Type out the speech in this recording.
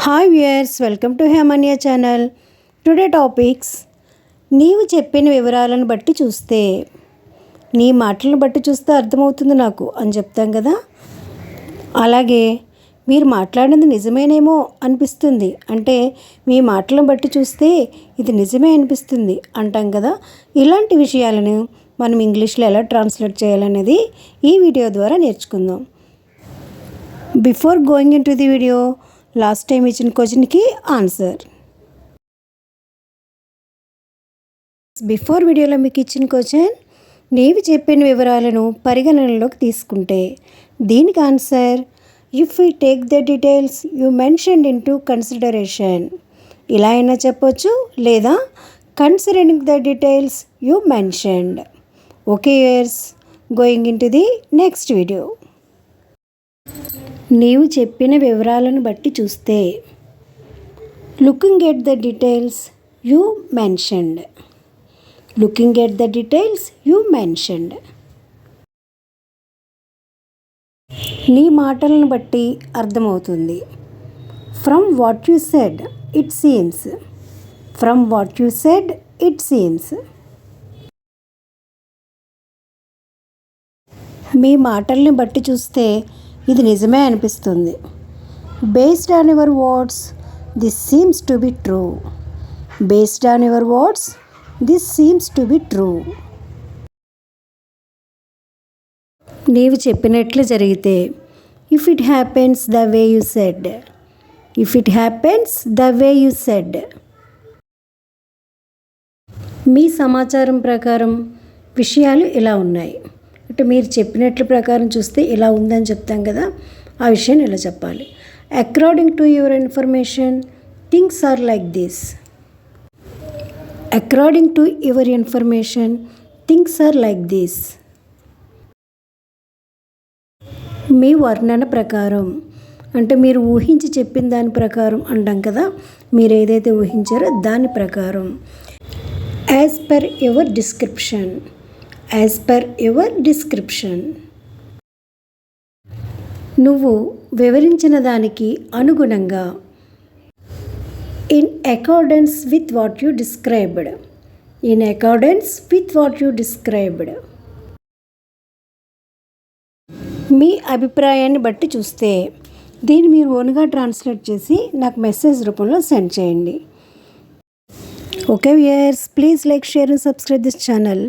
Hi viewers, welcome to Hemanya channel. Today topics: నీవు చెప్పిన వివరాలను బట్టి చూస్తే, నీ మాటలను బట్టి చూస్తే అర్థమవుతుంది నాకు అని చెప్తాం కదా. అలాగే మీరు మాట్లాడినది నిజమేనేమో అనిపిస్తుంది అంటే మీ మాటలను బట్టి చూస్తే ఇది నిజమే అనిపిస్తుంది అంటాం కదా. ఇలాంటి విషయాలను మనం ఇంగ్లీష్లో ఎలా ట్రాన్స్లేట్ చేయాలనేది ఈ వీడియో ద్వారా నేర్చుకుందాం. Before going into the video, last time ఇచ్చిన క్వశ్చన్కి ఆన్సర్. బిఫోర్ వీడియోలో మీకు ఇచ్చిన క్వశ్చన్, నీవు చెప్పిన వివరాలను పరిగణనలోకి తీసుకుంటే, దీనికి answer if you take the details you mentioned into consideration. ఇలా అయినా చెప్పొచ్చు, లేదా considering the details you mentioned. Okay viewers, going into the next video. నీవు చెప్పిన వివరాలను బట్టి చూస్తే, looking at the details you mentioned. Looking at the details you mentioned. నీ మాటలను బట్టి అర్థమవుతుంది. From what you said it seems. From what you said it seems. మీ మాటల్ని బట్టి చూస్తే ఇది నిజమే అనిపిస్తుంది. Based on your words this seems to be true. Based on your words this seems to be true. నీవు చెప్పినట్లు జరిగితే, if it happens the way you said. If it happens the way you said. మీ సమాచారం ప్రకారం విషయాలు ఇలా ఉన్నాయి అంటే మీరు చెప్పినట్లు ప్రకారం చూస్తే ఇలా ఉందని చెప్తాం కదా, ఆ విషయాన్ని ఇలా చెప్పాలి. According to your information things are like this. According to your information things are like this. మీ వర్ణన ప్రకారం అంటే మీరు ఊహించి చెప్పిన దాని ప్రకారం అంటాం కదా, మీరు ఏదైతే ఊహించారో దాని ప్రకారం. As per your description. As per your description. నువ్వు వివరించిన దానికి అనుగుణంగా. In accordance with what you described. In accordance with what you described. మీ అభిప్రాయాన్ని బట్టి చూస్తే, దీన్ని మీరు ఓన్గా ట్రాన్స్లేట్ చేసి నాకు మెసేజ్ రూపంలో సెండ్ చేయండి. Okay viewers, please like, share and subscribe this channel.